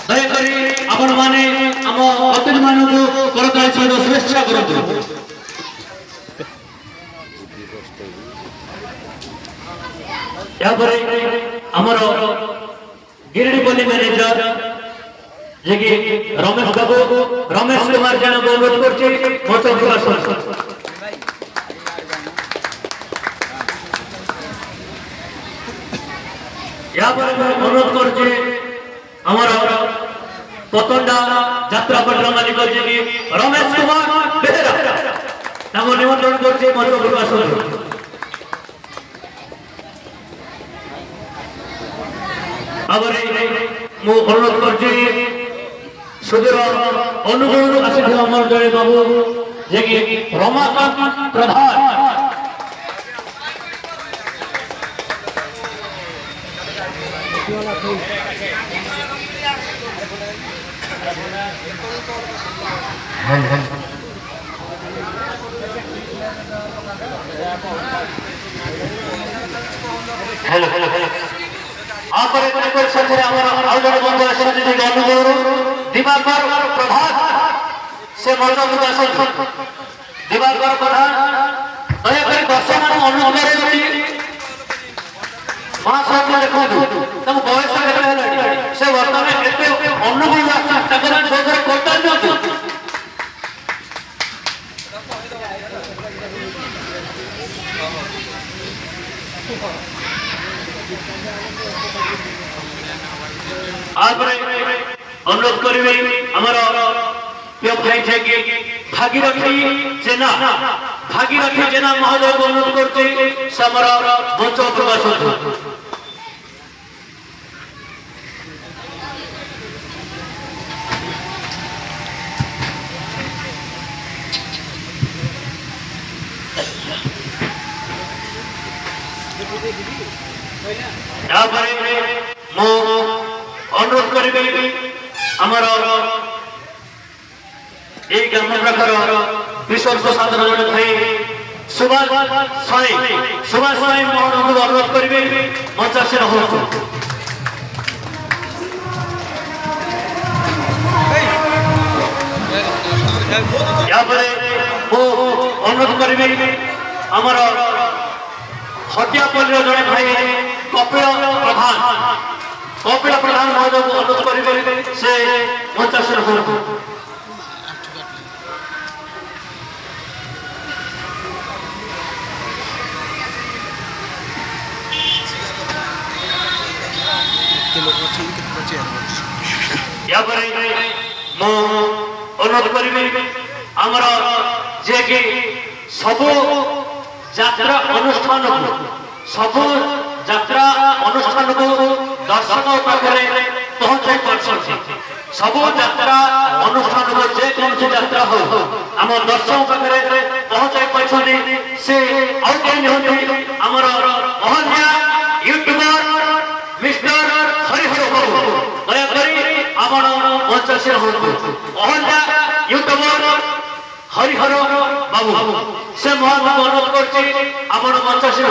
ଦୟାକରି ଆପଣମାନେ ଆମ ଅତିଥିମାନଙ୍କୁ କରତାଳି ସହିତ ଶୁଭେଚ୍ଛା କରନ୍ତୁ। ଏହାପରେ ଆମର ଗିରିଡିପଲ୍ଲୀ ମ୍ୟାନେଜର ଯେ କି ରମେଶ ବାବୁ ରମେଶ କୁମାର ଜଣକୁ ଅନୁରୋଧ କରୁଛି ମଞ୍ଚ ପ୍ରକାଶ। ଏହାପରେ ମୁଁ ଅନୁରୋଧ କରୁଛି ଆମର ପତଣ୍ଡା ଯାତ୍ରା ପଟ୍ଟର ମାଲିକ ଯେ କି ରମେଶ କୁମାର ବେହେରା ତାଙ୍କୁ ନିମନ୍ତ୍ରଣ କରୁଛି ମଞ୍ଚ ପ୍ରକାଶ। ଭାବରେ ମୁଁ ଅନୁରୋଧ କରୁଛି ସୁଦୂର ଅନୁଗୁଳରୁ ଆସିଥିବା ଆମର ଜଣେ ବାବୁ ଯେ କି ରମାକାନ୍ତ ପ୍ରଧାନ हेलो हेलो हेलो आपरे साथी आमर आउ जड़े बंधु आसती अनुगुण दिवाकर प्रधान से मंडप आस दिवाकर प्रधान दयाकोरी दर्शक मान अनुरोध महाशय देखो तुम बयस से बर्तमान एत अनुगुण अनुरोध करेंगे आमर प्रिय भाई थे भागीरथी जेना महोदय को अनुरोध करते मंच प्रकाश। अनुरोध करेंगे आमर ये ग्राम प्रखर विश्व साधन जन भाई सुभाष स्वाई मोहन अनुरोध करेंगे मंच से अनुरोध करेंगे आमर हटियापल्ली जड़े भाई कपिल प्रधान महोदय को अनुरोध करेंगे से मंच से अनुरोध करेंगे आमर जे कि सबू यात्रा अनुष्ठान को दर्शक पाखे पहुंचाई पार्टी सबू यात्रा अनुष्ठान को जेकौन यात्रा हो आम दर्शक पाखे पहुंचाई पार्टी से आमर महलिया यूट्यूबर मिस्टर हरिहर बाबू दयाकोरी आमर मंच से महलिया यूट्यूबर हरिहर बाबू से महान अनुरोध करते आमर मंच से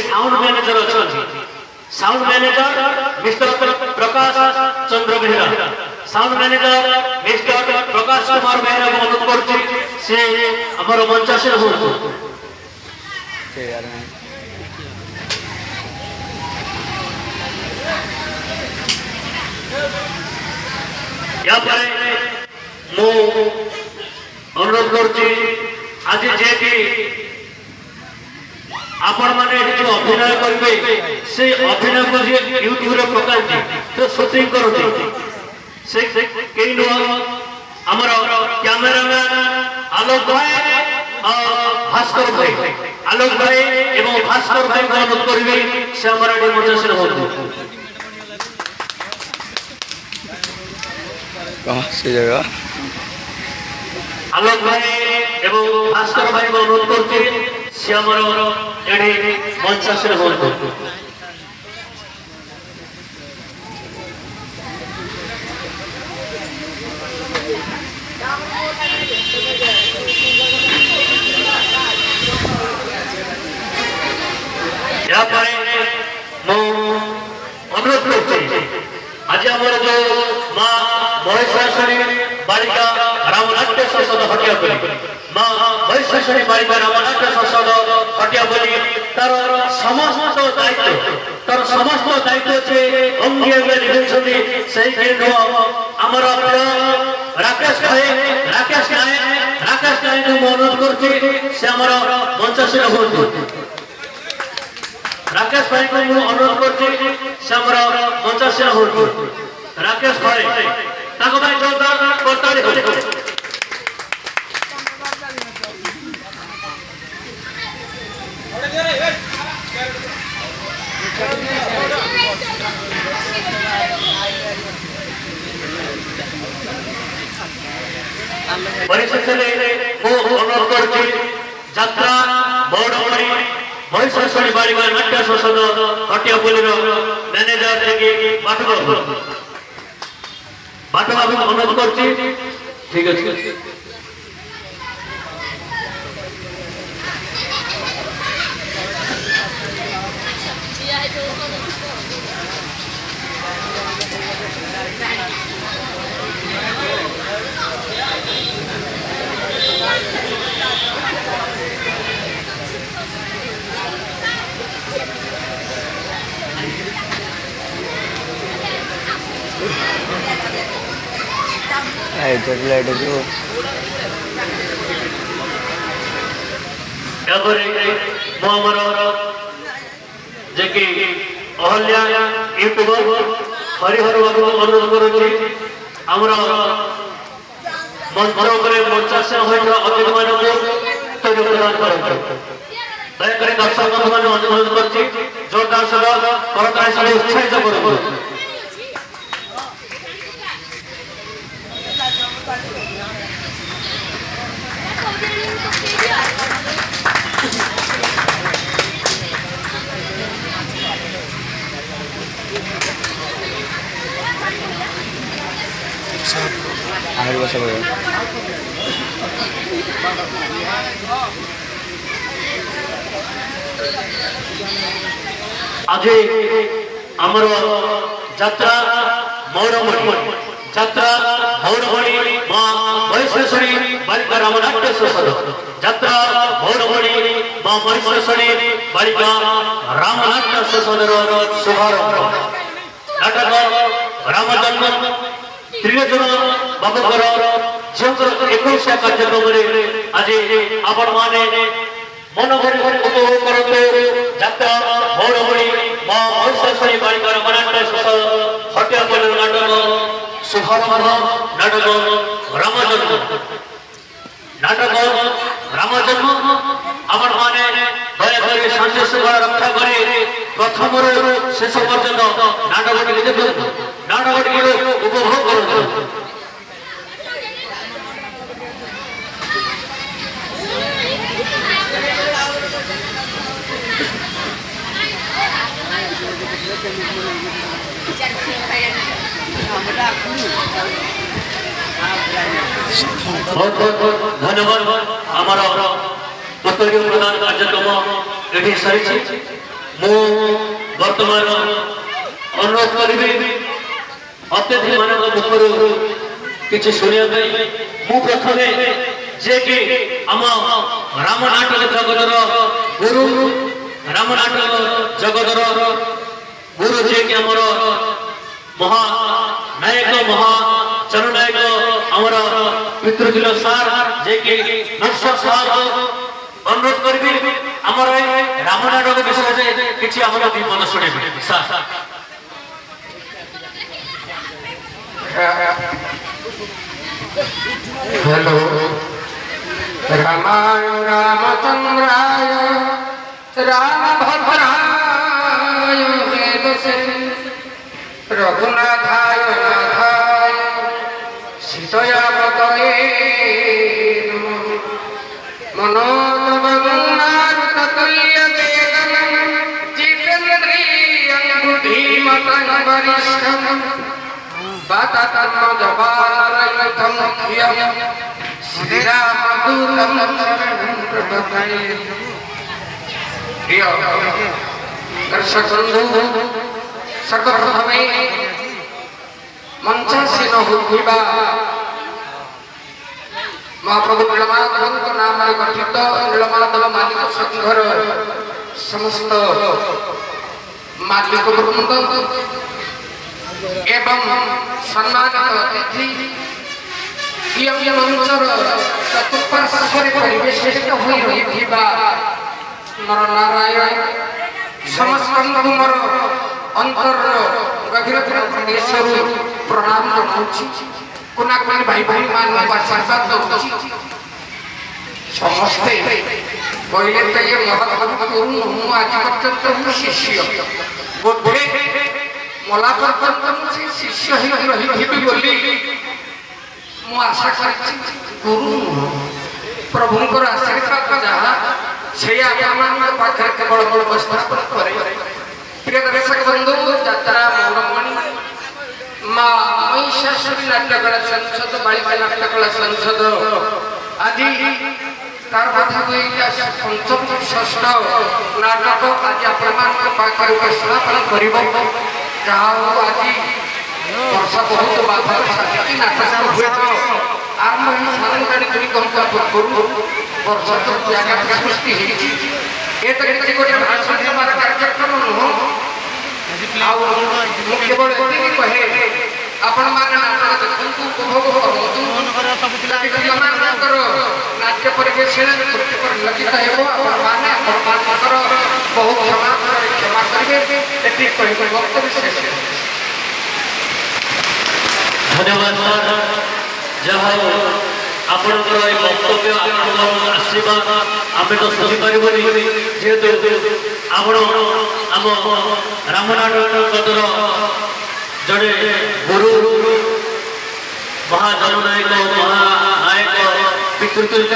साउंड मैनेजर अच्छा sound manager mister Prakash Chandra Behera sound manager mister Prakash Kumar Behera को अनुरोध करते से आमर मंच से अनुरोध करছি आज जे कि आपण माने जो अभिनय करेंगे से अभिनय को जे यूट्यूब रे पकाती तो शूटिंग करते से कई नुआ हमर कैमरामैन आलोक भाई भास्कर भाई एवं भास्कर भाई को अनुरोध करेंगे से हमारा डेमोन्स्ट्रेशन होतो कहाँ से जगह आलोक भाई एवं भास्कर भाई को अनुरोध करते से हमारा मंच से होतो মহিষাসুরী বালিকা রামনাট্য সংসদ হটিয়া বলি মা মহিষাসুরী বালিকা রামনাট্য সংসদ হটিয়া বলি তার সমস্ত দায়িত্ব যে অঙ্গীয়ে নিভেইছন্তি সেই কিন্তু আমার রাকেশ নায়ক ମୁଁ ଅନୁରୋଧ କରୁଛି ସେ ଆମର ମଞ୍ଚାସୀନ ହୁଅନ୍ତୁ। ରାକେଶ ଭାଇଙ୍କୁ ମୁଁ ଅନୁରୋଧ କରୁଛି ସେ ଆମର ମଞ୍ଚାସୀନ ହୁଅନ୍ତୁ। ରାକେଶ ଭାଇ ତାଙ୍କ ପାଇଁ ଜୋରଦାର କରତାଳି ହଉ। परिशेषରେ ମୁଁ ଅନୁରୋଧ କରୁଛି ଯାତ୍ରା ବୌଡ଼ମଣି ମହିଷାସୁରୀ ବାଳିକା ନାଟ୍ୟ ସଂସଦ ହଟିଆ ପଲ୍ଲୀର ମ୍ୟାନେଜର ଯିଏକି ବାଟବାବୁ ଅନୁରୋଧ କରୁଛି। ଠିକ ଅଛି जे कि अहल्या यूट्यूबर हरिहर बाबू अनुरोध करुच्ची आमर मंचासीन होता अतिथि मान प्रदान करूँ दयाकोरी दर्शक बंधु मान अनुरोध करुच्ची जोरदार सह करताली सह उत्साहित करूँ। आज आमर जात्रा मौड़मणि मां महेश्वरी बालिका रामनाट्य संसद जात्रा मौड़मणि मां महेश्वरी बालिका रामनाट्य संसद शुभारंभ नाटक रामजन्म त्रिलोचन बाबूकर झीर 21 कार्यक्रम आज आपण माने मन भरी उपभोग करते जात्रा मौड़मणि मां महेश्वरी बालिका रामनाट्य संसद हटिया पल्ली नाटक शुभारंभ नाटक रामजन्म आपण माने दयाकोरी शांति श्रृंखला रक्षा करे प्रथम शेष पर्यंत नाटक उपभोग करते। बहुत बहुत धन्यवाद आमर उत्तरीय प्रदान कार्यक्रम ये सरी बर्तमान अनुरोध करी अतिथि मान मुखर कि शुणा मु प्रथम जे कि आम रामनाटक जगतर गुरु रामनाटक जगतर गुरु जे कि आमर महानायक महाजननायक आमर पितृजिल सार जे कि नरसर सार अनुरोध करी आमर रामनाटक विषय किसी आम दी मन शुणे सार। हेलो रामाय रामचंद्राय रामभद्राय वेदसे रघुनाथाय नाथाय सीतया पतये मनोजवन्नारुततुल्यवेदनं जितेन्द्रियं बुद्धिमतं वरिष्ठं वातात्मजपालरहितं धियं श्रीरामदूतं शरणं प्रपद्ये। प्रिय दर्शक बंधु सर्वप्रथमे मंचासीन होइबा ମହାପ୍ରଭୁ ନୀଳମାଧବଙ୍କ ନାମରେ ଗଠିତ ନୀଳମାଧବ ମାଲିକ ସଂଘର ସମସ୍ତ ମାଲିକ ବୃନ୍ଦ ଏବଂ ସମ୍ମାନିତ ଅତିଥି ଏହି ମଞ୍ଚର ଚତୁଃପାର୍ଶ୍ୱରେ ପରିବେଷିତ ହୋଇ ରହିଥିବା ନରନାରାୟଣ ସମସ୍ତଙ୍କୁ ମୋର ଅନ୍ତରର ଗଭୀରତର ଦେଶରୁ ପ୍ରଣାମ ଜଣାଉଛି। କୁନା କୁନି ଭାଇ ଭଉଣୀମାନଙ୍କୁ ଆଶୀର୍ବାଦ ଦେଉଛି। ସମସ୍ତେ କହିଲେ ତ ଇଏ ମହାପ୍ରଭୁ ମୁଁ ଆଜି ପର୍ଯ୍ୟନ୍ତ ମୁଁ ଶିଷ୍ୟ ବୋଧେ ମଲା ପର୍ଯ୍ୟନ୍ତ ମୁଁ ସେ ଶିଷ୍ୟ ହେଇକି ରହିଥିବି ବୋଲି ମୁଁ ଆଶା କରିଛି। ଗୁରୁ ପ୍ରଭୁଙ୍କର ଆଶୀର୍ବାଦ ଯାହା ସେଇଆ ଆପଣମାନଙ୍କ ପାଖରେ କେବଳ ଉପସ୍ଥାପନ କରେ। ପ୍ରିୟ ଦର୍ଶକ ବନ୍ଧୁ, ଯାତ୍ରା ମୌନମଣି ମା ମହିଷାସୁରୀ ନାଟ୍ୟକଳା ସଂସଦ ବାଳିକା ନାଟ୍ୟକଳା ସଂସଦ ଆଜି ତାର କଥା କହିଲା ପଞ୍ଚମ ଷଷ୍ଠ ନାଟକ ଆଜି ଆପଣମାନଙ୍କ ପାଖରେ ଉପସ୍ଥାପନ କରିବ। ଯାହା ହଉ ଆଜି ବର୍ଷା ବହୁତ ବାଧା ସାଥିକି ନାଟକ ହୁଏତ ଆରମ୍ଭ ହେଇ ସାଢ଼େ 2 ଘଣ୍ଟା ପୂର୍ବରୁ ବର୍ଷା ତ ଜାଗାରେ ସୃଷ୍ଟି ହେଇଛି। ଏ ତ କିଛି ଗୋଟେ ଭାଷଣ ଦେବାର କାର୍ଯ୍ୟକ୍ରମ ନୁହଁ। ଆଉ ମୁଁ କେବଳ ଏତିକି କହେ ଆପଣମାନେ ନାଟକ ଦେଖନ୍ତୁ, ଉପଭୋଗ କରନ୍ତୁ। ପିଲାମାନଙ୍କର ନାଟ୍ୟ ପରିବେଷଣରେ ତ୍ରୁଟି ପରିଲକ୍ଷିତ ହେବ। ଆପଣମାନେ ଆପଣମାନଙ୍କର ବହୁ କ୍ଷମା କରିବେ। ଏତିକି କହିବେ ବକ୍ତବ୍ୟ ଶେଷ। ଧନ୍ୟବାଦ ସାର୍। ଯାହା ହଉ ଆପଣଙ୍କର এই ବକ୍ତବ୍ୟ ଆପଣଙ୍କର ଆଶୀର୍ବାଦ ଆମେ ତ ଶୁଣିପାରିବୁନି, ଯେହେତୁ ଆପଣ ଆମ ରାମନାଟକର ଜଣେ ଗୁରୁ ମହାଜନନାୟକ ମହାନାୟକ ପିତୃତୁଲ୍ୟ।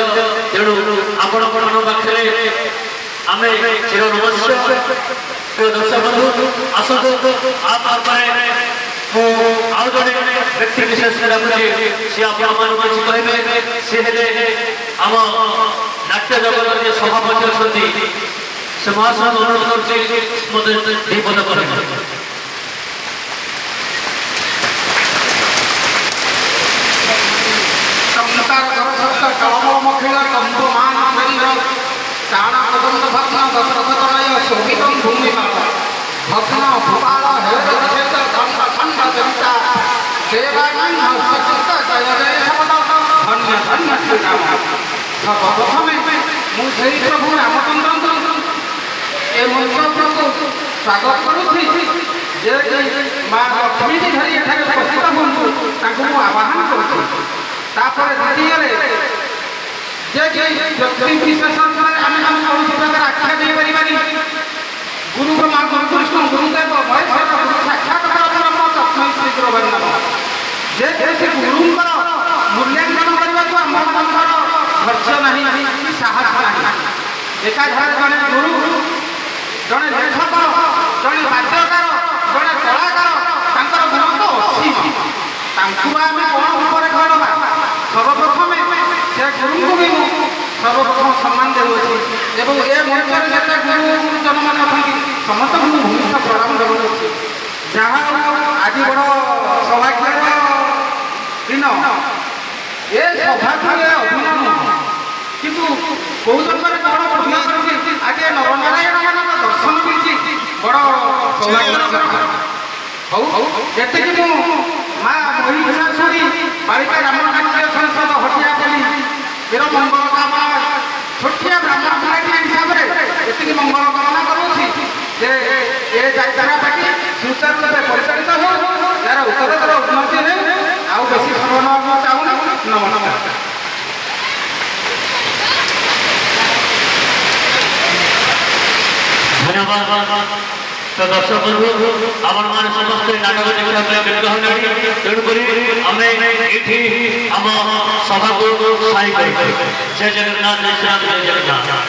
ତେଣୁ ଆପଣମାନଙ୍କ ପାଖରେ ଆମେ ଚିର ନମସ୍ୟ। ପ୍ରିୟ ଦର୍ଶକ ବନ୍ଧୁ, ଆସନ୍ତୁ ପରେ ମୁଁ ଆଉ ଜଣେ ବ୍ୟକ୍ତି ବିଶେଷ ଡାକୁଛି। ସେ ଆପଣମାନଙ୍କୁ କିଛି କହିବେ। ସେ ହେଲେ ଆମ ନାଟ୍ୟ ଜଗତର ଯେ ସଭାପତି ଅଛନ୍ତି, ସେ ମହାସଂଘ ଅନୁରୋଧ କରୁଛି ମୋତେ ଦୁଇ ପଦ କହିବେ। ସର୍ବପ୍ରଥମେ ମୁଁ ସେହି ପ୍ରଭୁ ରାମଚନ୍ଦ୍ରଙ୍କୁ ଏ ମଞ୍ଚକୁ ସ୍ୱାଗତ କରୁଛି। ଯେ ମା ଲକ୍ଷ୍ମୀକି ଧରି ଏଠାରେ ଉପସ୍ଥିତ ହୁଅନ୍ତୁ, ତାଙ୍କୁ ମୁଁ ଆହ୍ୱାନ କରୁଛି। ତାପରେ ଦ୍ୱିତୀୟରେ ଯେ ବ୍ୟକ୍ତି ବିଶେଷ ଆମେ କୌଣସି ପ୍ରକାର ଆଖ୍ୟା ଦେଇପାରିବାନି। ଗୁରୁ ବ୍ରହ୍ମା ଗୁରୁ କୃଷ୍ଣ ଗୁରୁଦେବ ମହେଶ୍ୱର ଗୁରୁ ସାକ୍ଷାତ ପରବ୍ରହ୍ମ ତସ୍ମୈ ଶ୍ରୀ ଗୁରବେ ନମଃ। ଯେ ସେ ଗୁରୁଙ୍କର ମୂଲ୍ୟାଙ୍କନ କରିବାକୁ ଆମ୍ଭମାନଙ୍କର ଧୈର୍ଯ୍ୟ ନାହିଁ, ସାହସ ନାହିଁ। ଏକାଧାରେ ଜଣେ ଗୁରୁ, ଜଣେ ଲେଖକ, ଜଣେ ବାଦ୍ୟକାର, ଜଣେ କଳାକାର, ତାଙ୍କର ଗୁଣ ତ ଅସୀମ। ତାଙ୍କୁ ଆମେ କ'ଣ ଉପରେ ଘଡ଼ବା? ସର୍ବପ୍ରଥମେ ସେ ଗୁରୁଙ୍କୁ ବି ମୁଁ ସର୍ବପ୍ରଥମ ସମ୍ମାନ ଦେଉଅଛି ଏବଂ ଏ ମଞ୍ଚରେ ଯେତେ ଗୁରୁଜନମାନେ ଅଛନ୍ତି ସମସ୍ତଙ୍କୁ ମୁଁ ଭୂମିଷ୍ଠ ପ୍ରଣାମ ଜଣାଉଛି। ଯାହା ଆଜି ବଡ଼ ସୌଭାଗ୍ୟର ଦିନ। ଏ ସୌଭାଗ୍ୟ ଅଭିନୟ ନୁହଁ, କିନ୍ତୁ କୋଉ ଜନ୍ମରେ ବଡ଼ ପୁଣ୍ୟ କରିଛି ଆଜି ନରନାରାୟଣମାନଙ୍କ ଦର୍ଶନ ମିଳିଛି, ବଡ଼ ସୌଭାଗ୍ୟର କଥା। ହଉ ଏତିକି ମୁଁ ମା ମହିଷାସୁରୀ ବାଳିକା ରାମନାଟ୍ୟ ସଂସଦ ହଟିଆପଲ୍ଲୀ ବୀର ମଙ୍ଗଳ କାମନା ଛୋଟିଆ ବ୍ରାହ୍ମଣ ପିଲାଟିଏ ହିସାବରେ ଏତିକି ମଙ୍ଗଳ କାମନା କରୁଛି ଯେ ଏ ଯାତ୍ରା ପାଟି ସୁଚାରୁ ରୂପେ ପରିଚାଳିତ ହେଉ, ଏହାର ଉତ୍ତରୋତ୍ତର ଉନ୍ନତି ହେଉ। ଆଉ ବେଶୀ ସମୟ ନେବାକୁ ଚାହୁଁନି। ନମସ୍କାର। ଧନ୍ୟବାଦ। ତ ଦର୍ଶକ ବନ୍ଧୁ, ଆପଣମାନେ ସମସ୍ତେ ନାଟକ ଦେଖିବା ପାଇଁ ବ୍ୟସ୍ତ ହେଲେଣି। ତେଣୁକରି ଆମେ ଏଇଠି ଆମ ସଭାକୁ ସାଇ କରିଛୁ। ଜୟ ଜଗନ୍ନାଥ, ଜୟ ଶ୍ରୀରାମ, ଜୟ ଜଗନ୍ନାଥ।